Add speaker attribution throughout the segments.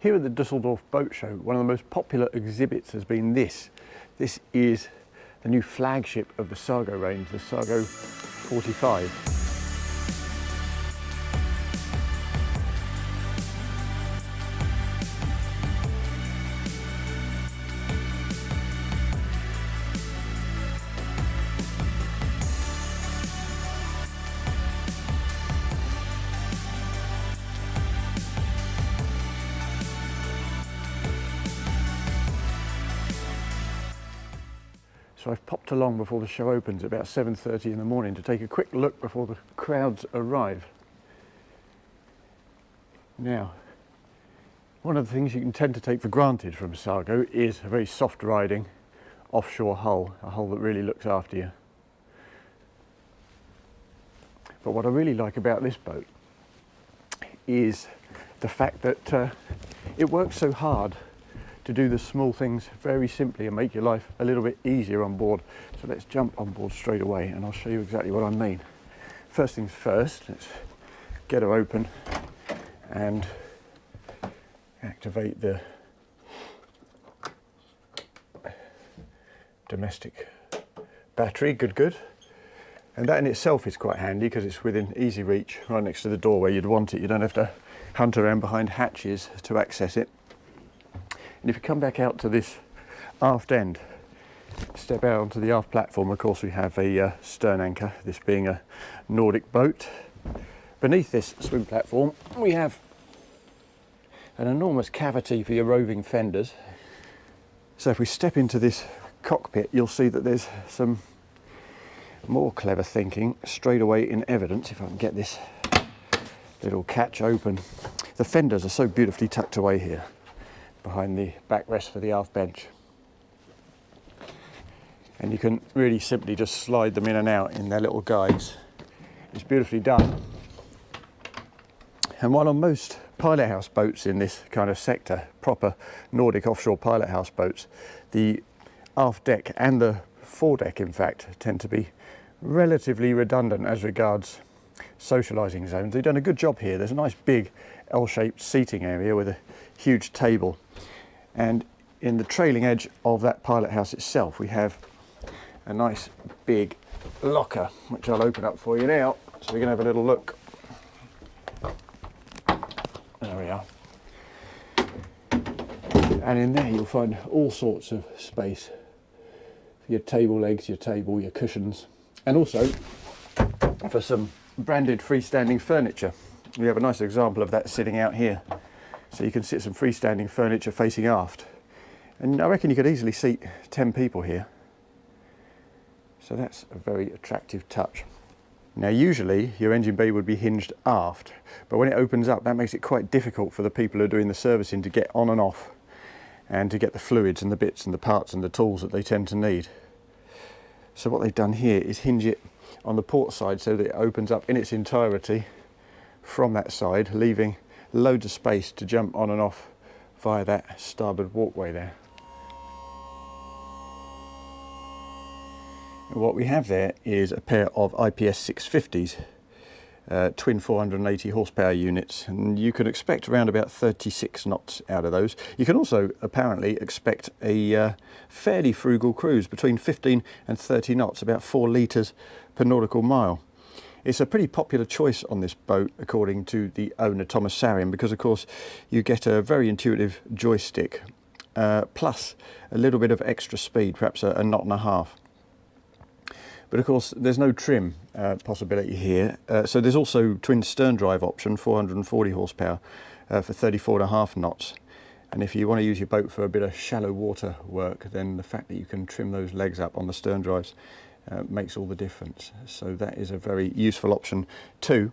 Speaker 1: Here at the Düsseldorf Boat Show, one of the most popular exhibits has been this. This is the new flagship of the Sargo range, the Sargo 45. So I've popped along before the show opens at about 7:30 in the morning to take a quick look before the crowds arrive. Now, one of the things you can tend to take for granted from Sargo is a very soft riding offshore hull, a hull that really looks after you. But what I really like about this boat is the fact that it works so hard to do the small things very simply and make your life a little bit easier on board. So let's jump on board straight away and I'll show you exactly what I mean. First things first, let's get her open and activate the domestic battery. Good. And that in itself is quite handy because it's within easy reach right next to the door where you'd want it. You don't have to hunt around behind hatches to access it. And if you come back out to this aft end, step out onto the aft platform, of course we have a stern anchor, this being a Nordic boat. Beneath this swim platform we have an enormous cavity for your roving fenders. So if we step into this cockpit, you'll see that there's some more clever thinking straight away in evidence. If I can get this little catch open. The fenders are so beautifully tucked away here behind the backrest for the aft bench, and you can really simply just slide them in and out in their little guides. It's beautifully done. And while on most pilot house boats in this kind of sector, proper Nordic offshore pilot house boats, the aft deck and the foredeck in fact tend to be relatively redundant as regards socialising zones. They've done a good job here. There's a nice big L-shaped seating area with a huge table, and in the trailing edge of that pilot house itself we have a nice big locker, which I'll open up for you now so we can have a little look. There we are. And in there you'll find all sorts of space for your table legs, your table, your cushions, and also for some branded freestanding furniture. We have a nice example of that sitting out here. So you can sit some freestanding furniture facing aft. And I reckon you could easily seat 10 people here. So that's a very attractive touch. Now usually your engine bay would be hinged aft, but when it opens up that makes it quite difficult for the people who are doing the servicing to get on and off and to get the fluids and the bits and the parts and the tools that they tend to need. So what they've done here is hinge it on the port side so that it opens up in its entirety from that side, leaving loads of space to jump on and off via that starboard walkway there. And what we have there is a pair of IPS 650s, twin 480 horsepower units, and you can expect around about 36 knots out of those. You can also apparently expect a fairly frugal cruise between 15 and 30 knots, about 4 litres per nautical mile. It's a pretty popular choice on this boat according to the owner Thomas Sarian, because of course you get a very intuitive joystick plus a little bit of extra speed, perhaps a knot and a half. But of course there's no trim possibility here, so there's also twin stern drive option, 440 horsepower for 34.5 knots. And if you want to use your boat for a bit of shallow water work, then the fact that you can trim those legs up on the stern drives makes all the difference. So that is a very useful option too.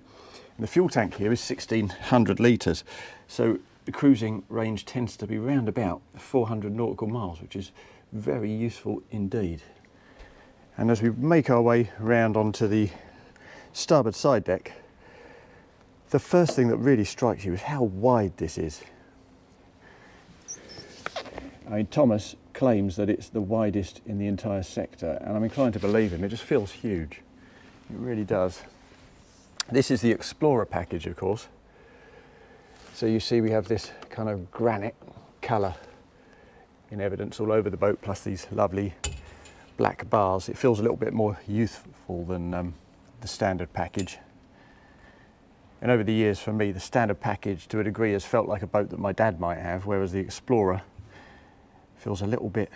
Speaker 1: And the fuel tank here is 1600 litres, so the cruising range tends to be around about 400 nautical miles, which is very useful indeed. And as we make our way round onto the starboard side deck, the first thing that really strikes you is how wide this is. I mean, Thomas claims that it's the widest in the entire sector, and I'm inclined to believe him. It just feels huge. It really does. This is the Explorer package, of course. So you see we have this kind of granite colour in evidence all over the boat, plus these lovely black bars. It feels a little bit more youthful than the standard package. And over the years, for me, the standard package to a degree has felt like a boat that my dad might have, whereas the Explorer feels a little bit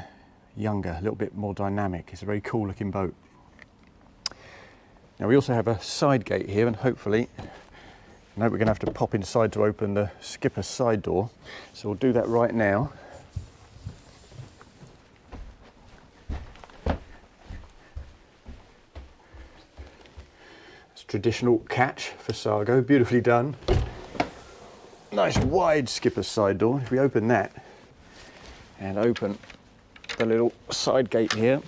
Speaker 1: younger, a little bit more dynamic. It's a very cool looking boat. Now we also have a side gate here, and hopefully, I know we're going to have to pop inside to open the skipper's side door, so we'll do that right now. Traditional catch for Sargo, beautifully done. Nice wide skipper's side door. If we open that and open the little side gate here,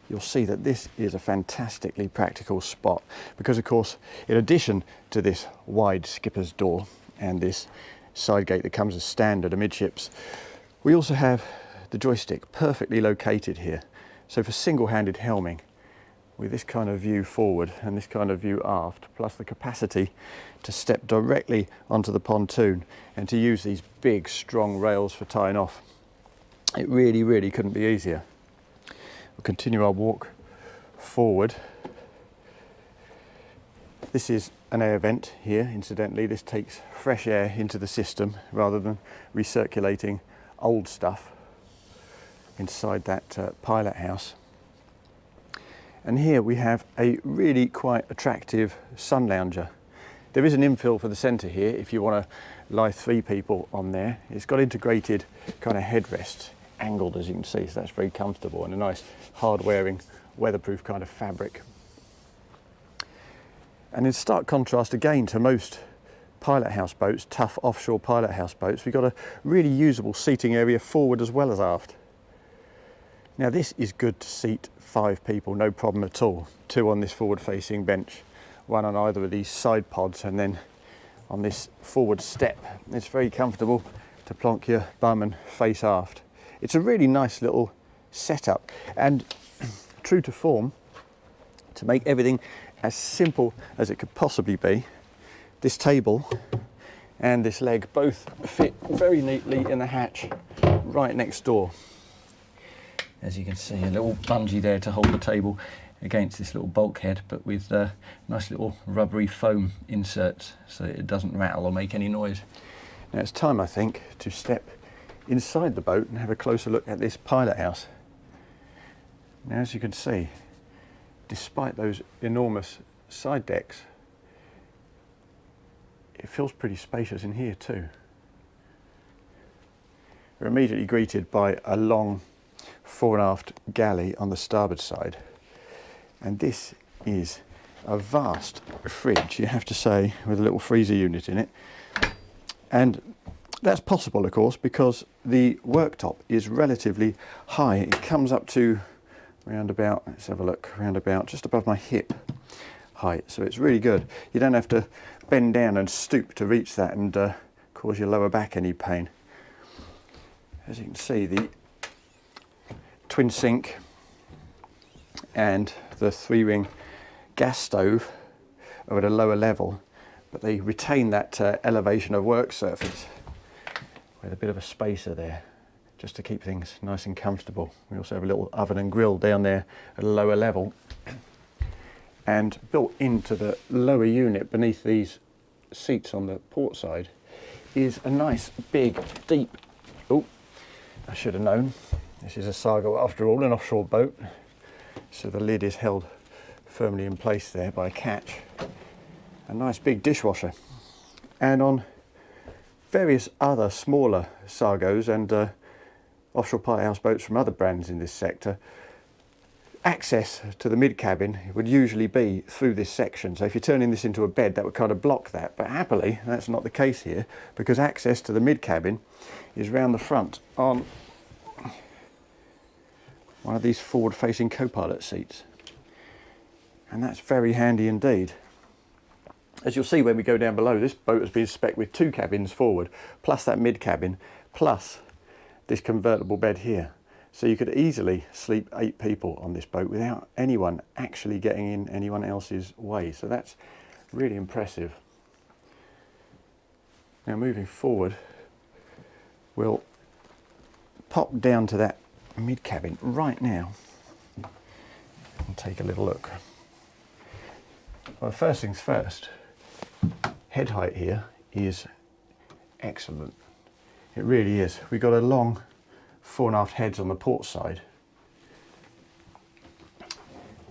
Speaker 1: you'll see that this is a fantastically practical spot, because of course, in addition to this wide skipper's door and this side gate that comes as standard amidships, we also have the joystick perfectly located here. So for single-handed helming, with this kind of view forward and this kind of view aft, plus the capacity to step directly onto the pontoon and to use these big strong rails for tying off, it really couldn't be easier. We'll continue our walk forward. This is an air vent here, incidentally. This takes fresh air into the system rather than recirculating old stuff inside that pilot house. And here we have a really quite attractive sun lounger. There is an infill for the centre here if you want to lie 3 people on there. It's got integrated kind of headrests, angled as you can see, so that's very comfortable, and a nice hard-wearing, weatherproof kind of fabric. And in stark contrast again to most pilot house boats, tough offshore pilot house boats, we've got a really usable seating area forward as well as aft. Now this is good to seat 5 people, no problem at all. 2 on this forward-facing bench, 1 on either of these side pods, and then on this forward step. It's very comfortable to plonk your bum and face aft. It's a really nice little setup, and true to form, to make everything as simple as it could possibly be, this table and this leg both fit very neatly in the hatch right next door. As you can see, a little bungee there to hold the table against this little bulkhead, but with nice little rubbery foam inserts so it doesn't rattle or make any noise. Now it's time, I think, to step inside the boat and have a closer look at this pilot house. Now, as you can see, despite those enormous side decks, it feels pretty spacious in here too. We're immediately greeted by a long fore and aft galley on the starboard side, and this is a vast fridge, you have to say, with a little freezer unit in it. And that's possible, of course, because the worktop is relatively high. It comes up to around about, let's have a look, around about just above my hip height, so it's really good. You don't have to bend down and stoop to reach that and cause your lower back any pain. As you can see, the twin sink and the 3-ring gas stove are at a lower level, but they retain that elevation of work surface with a bit of a spacer there just to keep things nice and comfortable. We also have a little oven and grill down there at a lower level, and built into the lower unit beneath these seats on the port side is a nice big deep, oh, I should have known, this is a Sargo after all, an offshore boat, so the lid is held firmly in place there by a catch. A nice big dishwasher. And on various other smaller Sargos and offshore pilot house boats from other brands in this sector, access to the mid cabin would usually be through this section. So if you're turning this into a bed, that would kind of block that, but happily that's not the case here, because access to the mid cabin is round the front on one of these forward-facing co-pilot seats, and that's very handy indeed. As you'll see when we go down below, this boat has been spec'd with 2 cabins forward, plus that mid cabin, plus this convertible bed here. So you could easily sleep 8 people on this boat without anyone actually getting in anyone else's way. So that's really impressive. Now moving forward, we'll pop down to that mid cabin right now and take a little look. Well, first things first, head height here is excellent. It really is. We've got a long 4.5 heads on the port side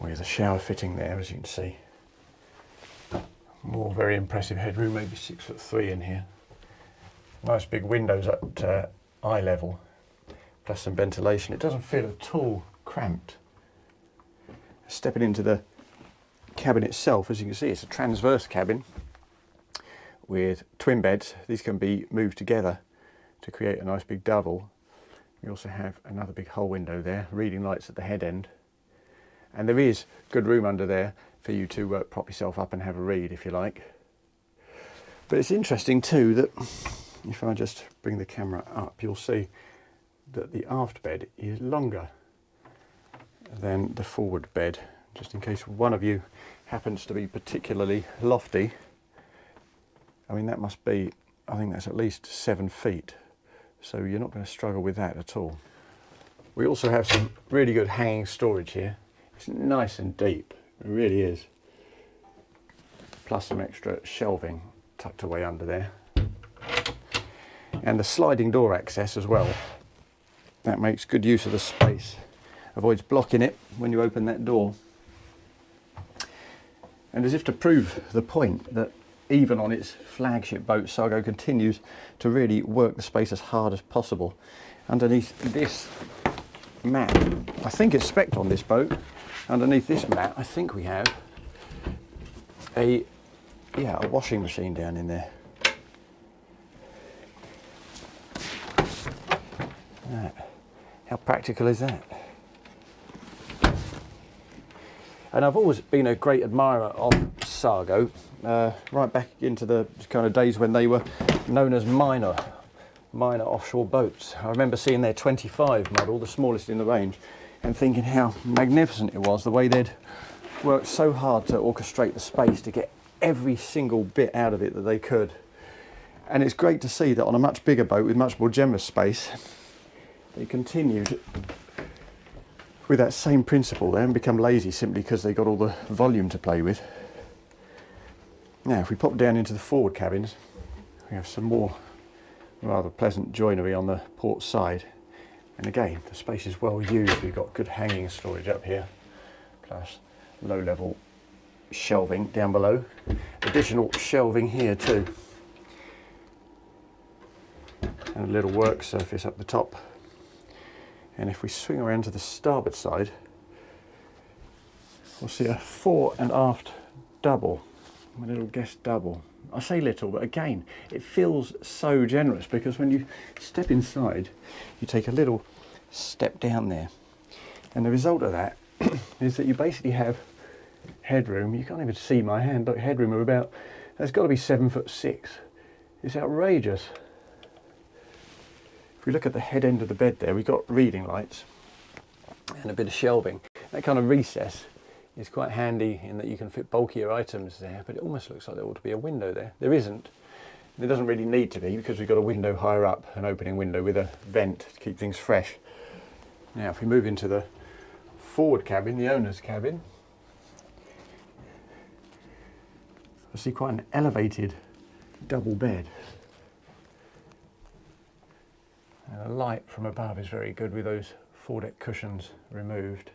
Speaker 1: with a shower fitting there, as you can see. More very impressive headroom, maybe 6'3" in here. Nice big windows at eye level, plus some ventilation. It doesn't feel at all cramped. Stepping into the cabin itself, as you can see, it's a transverse cabin with twin beds. These can be moved together to create a nice big double. We also have another big hull window there, reading lights at the head end. And there is good room under there for you to prop yourself up and have a read if you like. But it's interesting too that if I just bring the camera up, you'll see that the aft bed is longer than the forward bed. Just in case one of you happens to be particularly lofty, I mean that must be, I think that's at least 7 feet. So you're not going to struggle with that at all. We also have some really good hanging storage here. It's nice and deep, it really is. Plus some extra shelving tucked away under there. And the sliding door access as well. That makes good use of the space. Avoids blocking it when you open that door. And as if to prove the point that even on its flagship boat, Sargo continues to really work the space as hard as possible. Underneath this mat, I think it's spec'd on this boat, underneath this mat I think we have a washing machine down in there. How practical is that? And I've always been a great admirer of Sargo, right back into the kind of days when they were known as minor offshore boats. I remember seeing their 25 model, the smallest in the range, and thinking how magnificent it was, the way they'd worked so hard to orchestrate the space to get every single bit out of it that they could. And it's great to see that on a much bigger boat with much more generous space, they continued with that same principle. They haven't become lazy simply because they got all the volume to play with. Now if we pop down into the forward cabins, we have some more rather pleasant joinery on the port side. And again, the space is well used. We've got good hanging storage up here, plus low level shelving down below. Additional shelving here too. And a little work surface up the top. And if we swing around to the starboard side, we'll see a fore and aft double, a little guest double. I say little, but again, it feels so generous because when you step inside, you take a little step down there. And the result of that is that you basically have headroom. You can't even see my hand, but headroom of about, that's got to be 7'6". It's outrageous. If we look at the head end of the bed there, we've got reading lights and a bit of shelving. That kind of recess is quite handy in that you can fit bulkier items there, but it almost looks like there ought to be a window there. There isn't. There doesn't really need to be because we've got a window higher up, an opening window with a vent to keep things fresh. Now if we move into the forward cabin, the owner's cabin, I see quite an elevated double bed. And the light from above is very good with those foredeck cushions removed.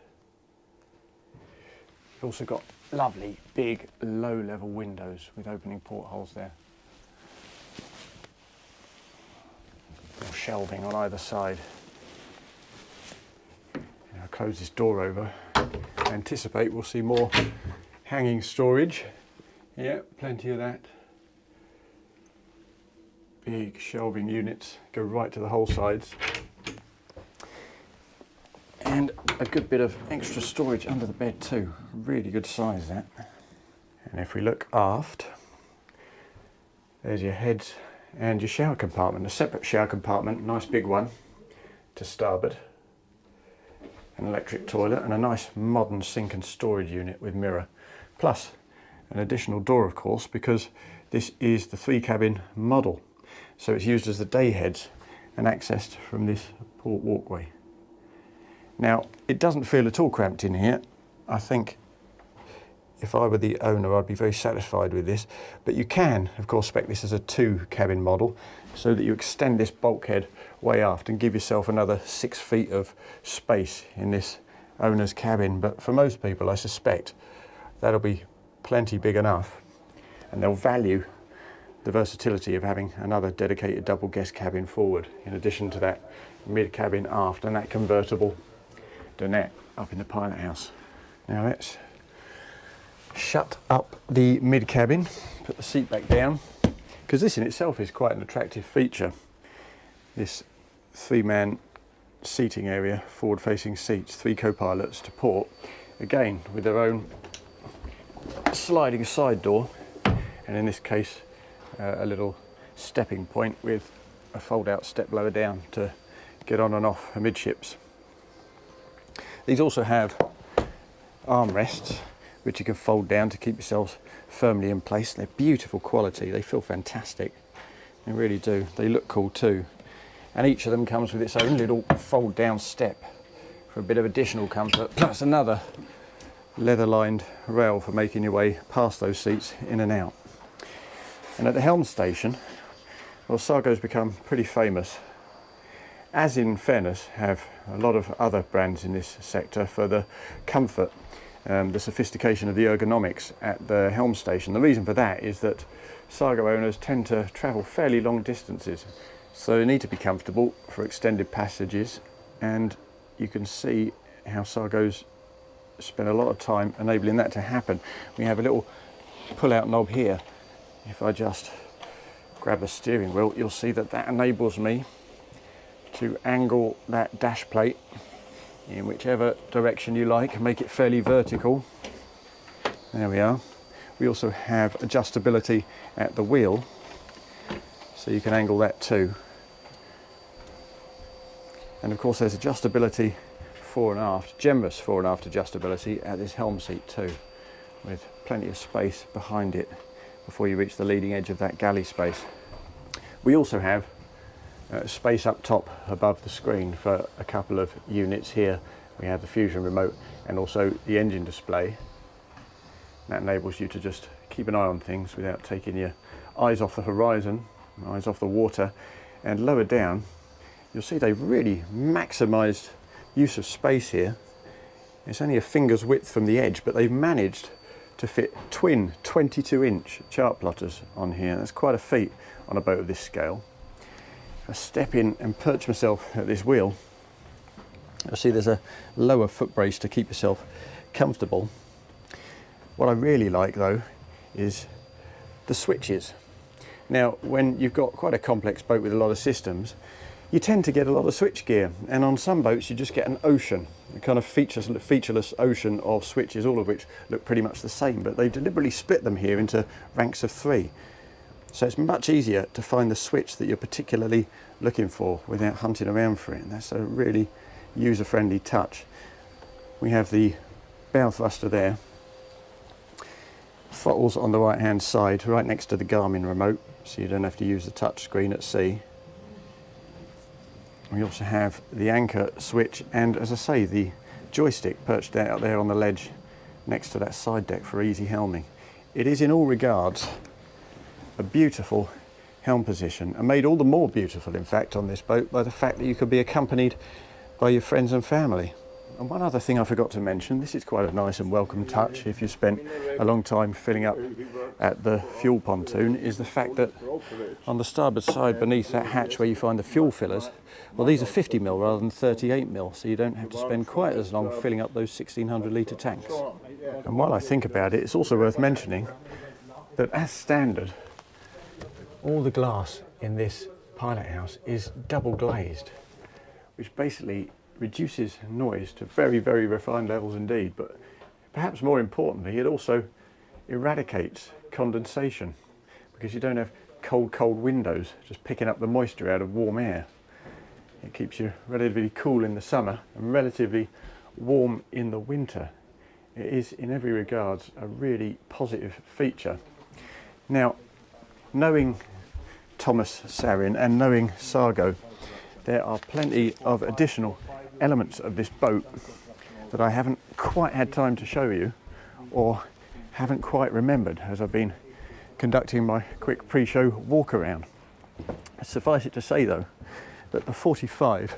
Speaker 1: We've also got lovely big low level windows with opening portholes there. More shelving on either side. I'll close this door over. I anticipate we'll see more hanging storage. Yeah, plenty of that. Big shelving units go right to the hull sides. And a good bit of extra storage under the bed too. Really good size that. And if we look aft, there's your heads and your shower compartment. A separate shower compartment, nice big one to starboard. An electric toilet and a nice modern sink and storage unit with mirror. Plus an additional door of course, because this is the 3 cabin model. So it's used as the day heads and accessed from this port walkway. Now, it doesn't feel at all cramped in here. I think if I were the owner, I'd be very satisfied with this. But you can, of course, spec this as a 2-cabin model so that you extend this bulkhead way aft and give yourself another 6 feet of space in this owner's cabin. But for most people, I suspect that'll be plenty big enough, and they'll value the versatility of having another dedicated double guest cabin forward, in addition to that mid-cabin aft and that convertible dinette up in the pilot house. Now let's shut up the mid-cabin, put the seat back down, because this in itself is quite an attractive feature. This 3-man seating area, forward-facing seats, 3 co-pilots to port, again with their own sliding side door, and in this case a little stepping point with a fold-out step lower down to get on and off amidships. These also have armrests which you can fold down to keep yourselves firmly in place. They're beautiful quality, they feel fantastic, they really do. They look cool too, and each of them comes with its own little fold down step for a bit of additional comfort, plus another leather lined rail for making your way past those seats in and out. And at the helm station, well, Sargo's become pretty famous, as in fairness have a lot of other brands in this sector, for the comfort, the sophistication of the ergonomics at the helm station. The reason for that is that Sargo owners tend to travel fairly long distances, so they need to be comfortable for extended passages, and you can see how Sargo's spend a lot of time enabling that to happen. We have a little pull-out knob here. If I just grab the steering wheel, you'll see that that enables me to angle that dash plate in whichever direction you like and make it fairly vertical. There we are. We also have adjustability at the wheel, so you can angle that too. And of course there's adjustability fore and aft, generous fore and aft adjustability at this helm seat too, with plenty of space behind it before you reach the leading edge of that galley space. We also have space up top above the screen for a couple of units here. We have the Fusion remote and also the engine display. That enables you to just keep an eye on things without taking your eyes off the horizon, eyes off the water. And lower down, you'll see they've really maximised use of space here. It's only a finger's width from the edge, but they've managed to fit twin 22-inch chart plotters on here. That's quite a feat on a boat of this scale. If I step in and perch myself at this wheel, you'll see there's a lower foot brace to keep yourself comfortable. What I really like though is the switches. Now, when you've got quite a complex boat with a lot of systems, you tend to get a lot of switch gear, and on some boats you just get an ocean, a kind of featureless ocean of switches, all of which look pretty much the same, but they've deliberately split them here into ranks of 3. So it's much easier to find the switch that you're particularly looking for without hunting around for it, and that's a really user-friendly touch. We have the bow thruster there, throttles on the right hand side right next to the Garmin remote, so you don't have to use the touch screen at sea. We also have the anchor switch and, as I say, the joystick perched out there on the ledge next to that side deck for easy helming. It is in all regards a beautiful helm position, and made all the more beautiful in fact on this boat by the fact that you could be accompanied by your friends and family. And one other thing I forgot to mention, this is quite a nice and welcome touch if you spent a long time filling up at the fuel pontoon, is the fact that on the starboard side beneath that hatch where you find the fuel fillers, well, these are 50mm rather than 38mm, so you don't have to spend quite as long filling up those 1600 litre tanks. And while I think about it, it's also worth mentioning that as standard, all the glass in this pilot house is double glazed, which basically reduces noise to very, very refined levels indeed, but perhaps more importantly, it also eradicates condensation, because you don't have cold windows just picking up the moisture out of warm air. It keeps you relatively cool in the summer and relatively warm in the winter. It is in every regards a really positive feature. Now, knowing Thomas Sarin and knowing Sargo, there are plenty of additional elements of this boat that I haven't quite had time to show you or haven't quite remembered as I've been conducting my quick pre-show walk around. Suffice it to say though that the 45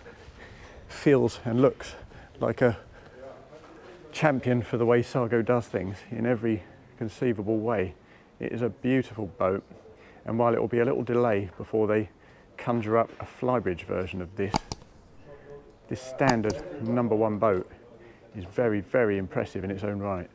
Speaker 1: feels and looks like a champion for the way Sargo does things in every conceivable way. It is a beautiful boat, and while it will be a little delay before they conjure up a flybridge version of this standard #1 boat is very, very impressive in its own right.